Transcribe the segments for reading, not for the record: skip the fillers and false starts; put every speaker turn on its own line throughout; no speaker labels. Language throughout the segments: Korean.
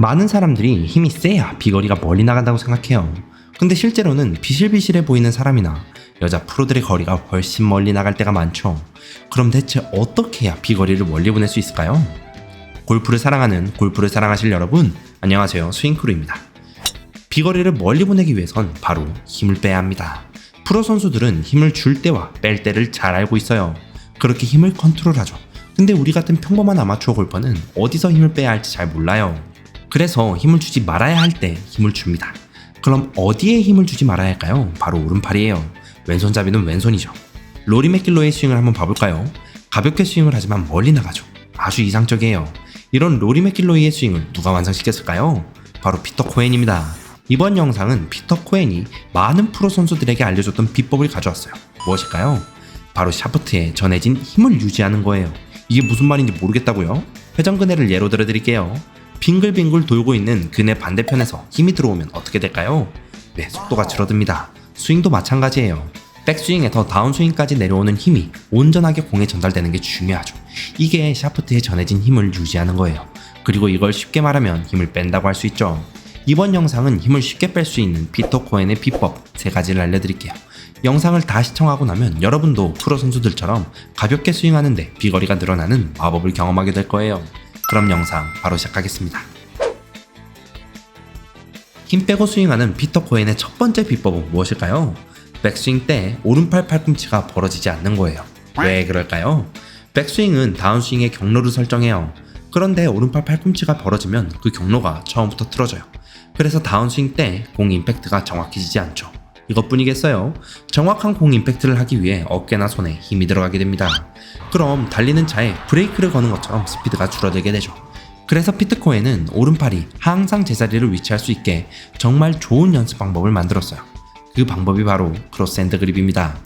많은 사람들이 힘이 세야 비거리가 멀리 나간다고 생각해요. 근데 실제로는 비실비실해 보이는 사람이나 여자 프로들의 거리가 훨씬 멀리 나갈 때가 많죠. 그럼 대체 어떻게 해야 비거리를 멀리 보낼 수 있을까요? 골프를 사랑하는 골프를 사랑하실 여러분, 안녕하세요. 스윙크루입니다. 비거리를 멀리 보내기 위해선 바로 힘을 빼야 합니다. 프로 선수들은 힘을 줄 때와 뺄 때를 잘 알고 있어요. 그렇게 힘을 컨트롤하죠. 근데 우리 같은 평범한 아마추어 골퍼는 어디서 힘을 빼야 할지 잘 몰라요. 그래서 힘을 주지 말아야 할 때 힘을 줍니다. 그럼 어디에 힘을 주지 말아야 할까요? 바로 오른팔이에요. 왼손잡이는 왼손이죠. 로리 맥길로의 스윙을 한번 봐볼까요? 가볍게 스윙을 하지만 멀리 나가죠. 아주 이상적이에요. 이런 로리 맥길로이의 스윙을 누가 완성시켰을까요? 바로 피터 코헨입니다. 이번 영상은 피터 코헨이 많은 프로 선수들에게 알려줬던 비법을 가져왔어요. 무엇일까요? 바로 샤프트에 전해진 힘을 유지하는 거예요. 이게 무슨 말인지 모르겠다고요? 회전근해를 예로 들어드릴게요. 빙글빙글 돌고 있는 그네 반대편에서 힘이 들어오면 어떻게 될까요? 네, 속도가 줄어듭니다. 스윙도 마찬가지예요. 백스윙에서 다운스윙까지 내려오는 힘이 온전하게 공에 전달되는 게 중요하죠. 이게 샤프트에 전해진 힘을 유지하는 거예요. 그리고 이걸 쉽게 말하면 힘을 뺀다고 할 수 있죠. 이번 영상은 힘을 쉽게 뺄 수 있는 피터 코헨의 비법 3가지를 알려드릴게요. 영상을 다 시청하고 나면 여러분도 프로 선수들처럼 가볍게 스윙하는데 비거리가 늘어나는 마법을 경험하게 될 거예요. 그럼 영상 바로 시작하겠습니다. 힘 빼고 스윙하는 피터 코헨의 첫 번째 비법은 무엇일까요? 백스윙 때 오른팔 팔꿈치가 벌어지지 않는 거예요. 왜 그럴까요? 백스윙은 다운스윙의 경로를 설정해요. 그런데 오른팔 팔꿈치가 벌어지면 그 경로가 처음부터 틀어져요. 그래서 다운스윙 때 공 임팩트가 정확해지지 않죠. 이것뿐이겠어요? 정확한 공 임팩트를 하기 위해 어깨나 손에 힘이 들어가게 됩니다. 그럼 달리는 차에 브레이크를 거는 것처럼 스피드가 줄어들게 되죠. 그래서 피터 코헨은 오른팔이 항상 제자리를 위치할 수 있게 정말 좋은 연습 방법을 만들었어요. 그 방법이 바로 크로스핸드 그립입니다.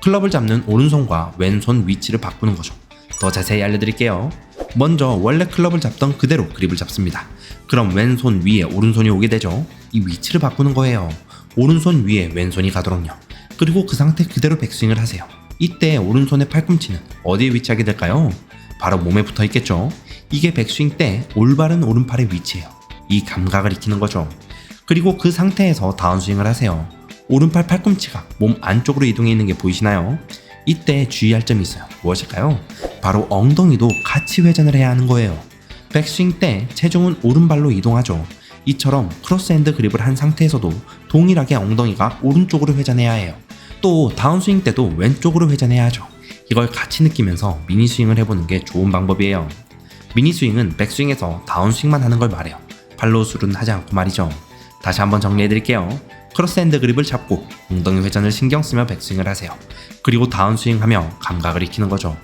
클럽을 잡는 오른손과 왼손 위치를 바꾸는 거죠. 더 자세히 알려드릴게요. 먼저 원래 클럽을 잡던 그대로 그립을 잡습니다. 그럼 왼손 위에 오른손이 오게 되죠. 이 위치를 바꾸는 거예요. 오른손 위에 왼손이 가도록요. 그리고 그 상태 그대로 백스윙을 하세요. 이때 오른손의 팔꿈치는 어디에 위치하게 될까요? 바로 몸에 붙어 있겠죠. 이게 백스윙 때 올바른 오른팔의 위치예요. 이 감각을 익히는 거죠. 그리고 그 상태에서 다운스윙을 하세요. 오른팔 팔꿈치가 몸 안쪽으로 이동해 있는 게 보이시나요? 이때 주의할 점이 있어요. 무엇일까요? 바로 엉덩이도 같이 회전을 해야 하는 거예요. 백스윙 때 체중은 오른발로 이동하죠. 이처럼 크로스핸드 그립을 한 상태에서도 동일하게 엉덩이가 오른쪽으로 회전해야 해요. 또 다운스윙 때도 왼쪽으로 회전해야 하죠. 이걸 같이 느끼면서 미니스윙을 해보는 게 좋은 방법이에요. 미니스윙은 백스윙에서 다운스윙만 하는 걸 말해요. 팔로우스루는 하지 않고 말이죠. 다시 한번 정리해드릴게요. 크로스핸드 그립을 잡고 엉덩이 회전을 신경 쓰며 백스윙을 하세요. 그리고 다운스윙하며 감각을 익히는 거죠.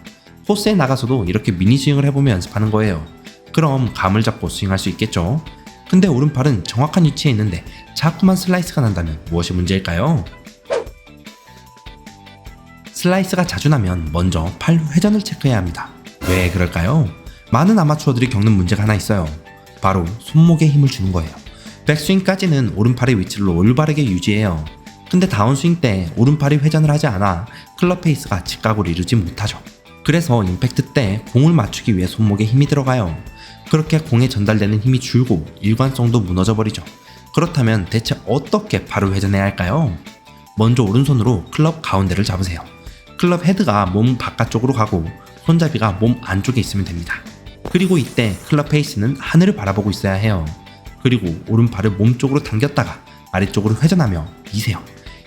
코스에 나가서도 이렇게 미니스윙을 해보며 연습하는 거예요. 그럼 감을 잡고 스윙할 수 있겠죠. 근데 오른팔은 정확한 위치에 있는데 자꾸만 슬라이스가 난다면 무엇이 문제일까요? 슬라이스가 자주 나면 먼저 팔 회전을 체크해야 합니다. 왜 그럴까요? 많은 아마추어들이 겪는 문제가 하나 있어요. 바로 손목에 힘을 주는 거예요. 백스윙까지는 오른팔의 위치를 올바르게 유지해요. 근데 다운스윙 때 오른팔이 회전을 하지 않아 클럽 페이스가 직각으로 이루지 못하죠. 그래서 임팩트 때 공을 맞추기 위해 손목에 힘이 들어가요. 그렇게 공에 전달되는 힘이 줄고 일관성도 무너져 버리죠. 그렇다면 대체 어떻게 팔을 회전해야 할까요? 먼저 오른손으로 클럽 가운데를 잡으세요. 클럽 헤드가 몸 바깥쪽으로 가고 손잡이가 몸 안쪽에 있으면 됩니다. 그리고 이때 클럽 페이스는 하늘을 바라보고 있어야 해요. 그리고 오른팔을 몸쪽으로 당겼다가 아래쪽으로 회전하며 미세요.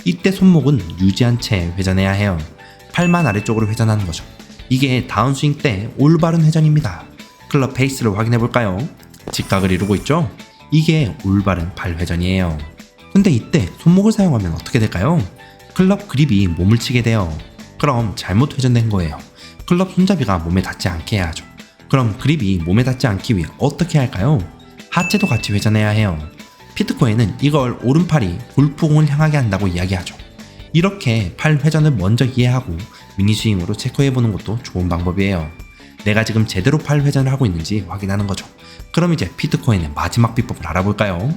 이때 손목은 유지한 채 회전해야 해요. 팔만 아래쪽으로 회전하는 거죠. 이게 다운스윙 때 올바른 회전입니다. 클럽 페이스를 확인해 볼까요? 직각을 이루고 있죠? 이게 올바른 팔 회전이에요. 근데 이때 손목을 사용하면 어떻게 될까요? 클럽 그립이 몸을 치게 돼요. 그럼 잘못 회전된 거예요. 클럽 손잡이가 몸에 닿지 않게 해야 하죠. 그럼 그립이 몸에 닿지 않기 위해 어떻게 할까요? 하체도 같이 회전해야 해요. 피터 코헨은 이걸 오른팔이 골프공을 향하게 한다고 이야기하죠. 이렇게 팔 회전을 먼저 이해하고 미니스윙으로 체크해보는 것도 좋은 방법이에요. 내가 지금 제대로 팔 회전을 하고 있는지 확인하는 거죠. 그럼 이제 피터 코헨의 마지막 비법을 알아볼까요?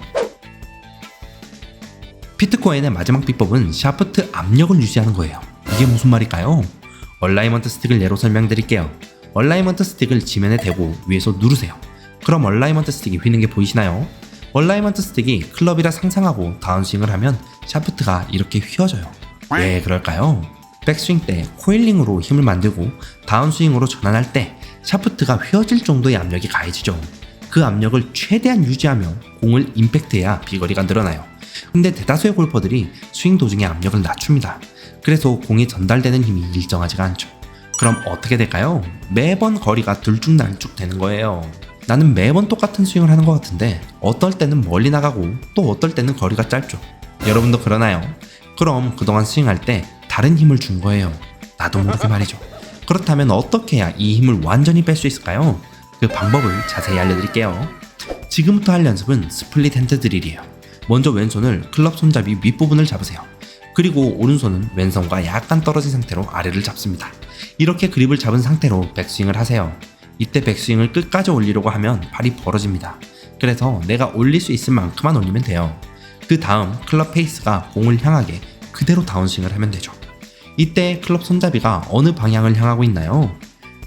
피터 코헨의 마지막 비법은 샤프트 압력을 유지하는 거예요. 이게 무슨 말일까요? 얼라이먼트 스틱을 예로 설명드릴게요. 얼라이먼트 스틱을 지면에 대고 위에서 누르세요. 그럼 얼라이먼트 스틱이 휘는 게 보이시나요? 얼라이먼트 스틱이 클럽이라 상상하고 다운스윙을 하면 샤프트가 이렇게 휘어져요. 왜 그럴까요? 백스윙 때 코일링으로 힘을 만들고 다운스윙으로 전환할 때 샤프트가 휘어질 정도의 압력이 가해지죠. 그 압력을 최대한 유지하며 공을 임팩트해야 비거리가 늘어나요. 근데 대다수의 골퍼들이 스윙 도중에 압력을 낮춥니다. 그래서 공이 전달되는 힘이 일정하지가 않죠. 그럼 어떻게 될까요? 매번 거리가 들쭉날쭉 되는 거예요. 나는 매번 똑같은 스윙을 하는 것 같은데 어떨 때는 멀리 나가고 또 어떨 때는 거리가 짧죠. 여러분도 그러나요? 그럼 그동안 스윙할 때 다른 힘을 준 거예요. 나도 모르게 말이죠. 그렇다면 어떻게 해야 이 힘을 완전히 뺄 수 있을까요? 그 방법을 자세히 알려드릴게요. 지금부터 할 연습은 스플릿 핸드 드릴이에요. 먼저 왼손을 클럽 손잡이 윗부분을 잡으세요. 그리고 오른손은 왼손과 약간 떨어진 상태로 아래를 잡습니다. 이렇게 그립을 잡은 상태로 백스윙을 하세요. 이때 백스윙을 끝까지 올리려고 하면 발이 벌어집니다. 그래서 내가 올릴 수 있을 만큼만 올리면 돼요. 그 다음 클럽 페이스가 공을 향하게 그대로 다운스윙을 하면 되죠. 이때 클럽 손잡이가 어느 방향을 향하고 있나요?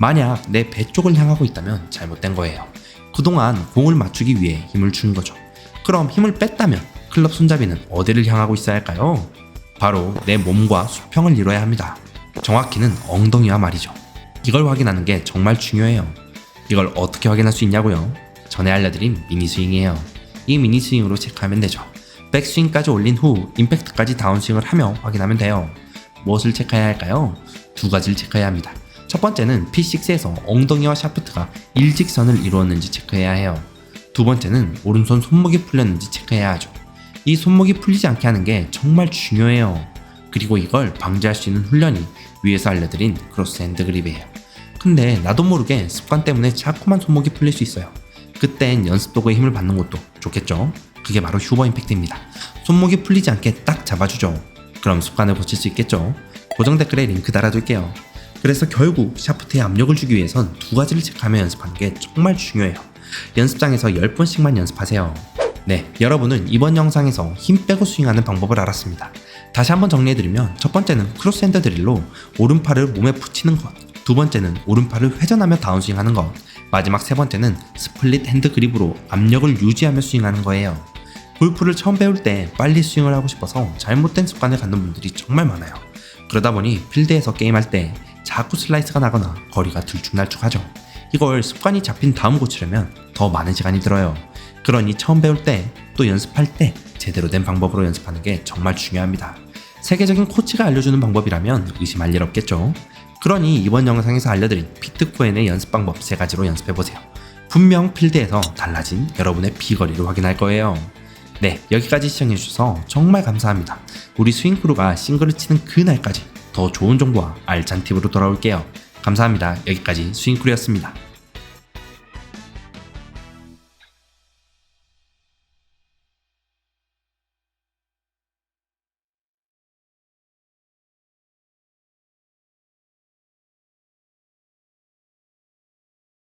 만약 내 배 쪽을 향하고 있다면 잘못된 거예요. 그동안 공을 맞추기 위해 힘을 준 거죠. 그럼 힘을 뺐다면 클럽 손잡이는 어디를 향하고 있어야 할까요? 바로 내 몸과 수평을 이뤄야 합니다. 정확히는 엉덩이와 말이죠. 이걸 확인하는 게 정말 중요해요. 이걸 어떻게 확인할 수 있냐고요? 전에 알려드린 미니 스윙이에요. 이 미니 스윙으로 체크하면 되죠. 백스윙까지 올린 후 임팩트까지 다운스윙을 하며 확인하면 돼요. 무엇을 체크해야 할까요? 두 가지를 체크해야 합니다. 첫 번째는 P6에서 엉덩이와 샤프트가 일직선을 이루었는지 체크해야 해요. 두 번째는 오른손 손목이 풀렸는지 체크해야 하죠. 이 손목이 풀리지 않게 하는 게 정말 중요해요. 그리고 이걸 방지할 수 있는 훈련이 위에서 알려드린 크로스 핸드 그립이에요. 근데 나도 모르게 습관 때문에 자꾸만 손목이 풀릴 수 있어요. 그땐 연습 도구의 힘을 받는 것도 좋겠죠? 그게 바로 휴버 임팩트입니다. 손목이 풀리지 않게 딱 잡아주죠. 그럼 습관을 고칠 수 있겠죠? 고정 댓글에 링크 달아둘게요. 그래서 결국 샤프트에 압력을 주기 위해선 두 가지를 체크하며 연습하는 게 정말 중요해요. 연습장에서 10번씩만 연습하세요. 네, 여러분은 이번 영상에서 힘 빼고 스윙하는 방법을 알았습니다. 다시 한번 정리해드리면 첫 번째는 크로스 핸드 드릴로 오른팔을 몸에 붙이는 것, 두 번째는 오른팔을 회전하며 다운스윙하는 것, 마지막 세 번째는 스플릿 핸드 그립으로 압력을 유지하며 스윙하는 거예요. 골프를 처음 배울 때 빨리 스윙을 하고 싶어서 잘못된 습관을 갖는 분들이 정말 많아요. 그러다 보니 필드에서 게임할 때 자꾸 슬라이스가 나거나 거리가 들쭉날쭉하죠. 이걸 습관이 잡힌 다음 고치려면 더 많은 시간이 들어요. 그러니 처음 배울 때 또 연습할 때 제대로 된 방법으로 연습하는 게 정말 중요합니다. 세계적인 코치가 알려주는 방법이라면 의심할 일 없겠죠. 그러니 이번 영상에서 알려드린 피트코엔의 연습 방법 3가지로 연습해보세요. 분명 필드에서 달라진 여러분의 비거리를 확인할 거예요. 네, 여기까지 시청해주셔서 정말 감사합니다. 우리 스윙크루가 싱글을 치는 그날까지 더 좋은 정보와 알찬 팁으로 돌아올게요. 감사합니다. 여기까지 스윙크루였습니다.